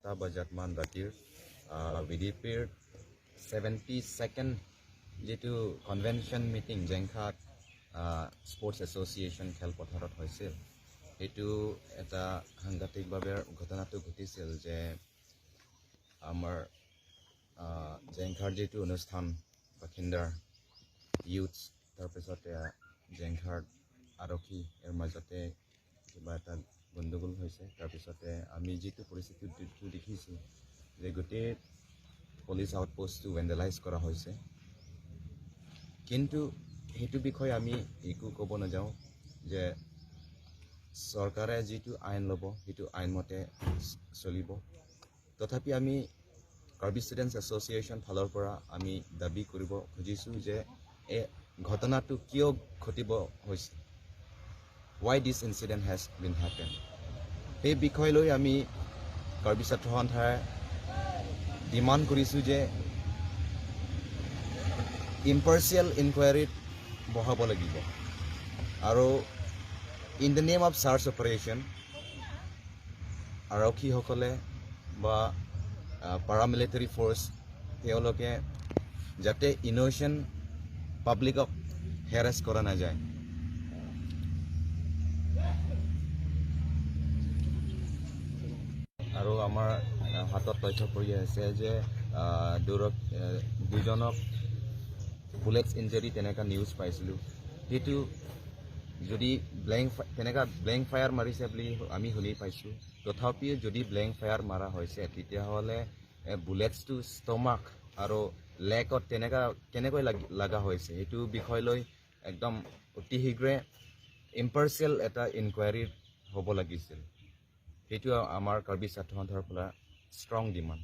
10টা বজাত মান ৰাতিৰ VDPৰ 72nd যেটো কনভেনশন মিটিং জেংখাত স্পোৰ্টস এসোসিয়েশন খেলপথাৰত হৈছিল এটো এটা সাংঘাতিকভাৱে ঘটনাটো ঘটিছিল যে আমাৰ জেংখাৰ যেটো অনুষ্ঠান বাখিন্দাৰ ইউথস তাৰপিছতে জেংখাৰ আৰক্ষী এৰ মাজতে কিবা এটা গণ্ডগোল হৈছে তাৰপিছতে আমি যেটো পৰিস্থিতি দেখিছো যে গোটেই পুলিশ আউটপোস্টটো ভেন্ডালাইজ কৰা হৈছে কিন্তু হেতু বিষয়ে আমি একো ক'ব নাযাওঁ যে সরকারে যেটো আইন লব হেতু আইন মতে চলিব তথাপি আমি কাৰ্বি ষ্টুডেণ্টছ এছ'চিয়েশ্যন ফালৰ পৰা আমি দাবী কৰিব খুজিছোঁ যে এই ঘটনাটো কিয় ঘটিব হৈছে why this incident has been happened এই বিষয় লৈ আমি কাৰ্বি ছাত্ৰ সন্থাই ডিমান্ড কৰিছোঁ যে ইম্পাৰ্চিয়েল ইনকুৱাৰীত বহাব লাগিব আৰু in the name of search operation আৰক্ষীসকলে বা paramilitary force তেওঁলোকে যাতে ইনোসেন্ট পাব্লিকক হেৰাস কৰা না যায় আৰু আমাৰ হাতত তথ্য পৰি আছে যে দুজনক বুলেটছ ইনজুৰি তেনেকা নিউজ পাইছিলো হেতু যদি ব্লেংক ফায়াৰ মাৰিছে বুলি আমি শুনি পাইছো তথাপিও যদি ব্লেংক ফায়াৰ মাৰা হৈছে তেতিয়াহ'লে বুলেটছটো ষ্টমাক আৰু লেগত কেনেকৈ লাগা হৈছে এইটো বিষয় লৈ একদম অতি শীঘ্ৰে ইম্পাৰ্চিয়েল এটা ইনকুৱাৰী হ'ব লাগিছিল এইটো আমাৰ কাৰ্বি ছাত্ৰ সন্থাৰ পৰা ষ্ট্ৰং ডিমাণ্ড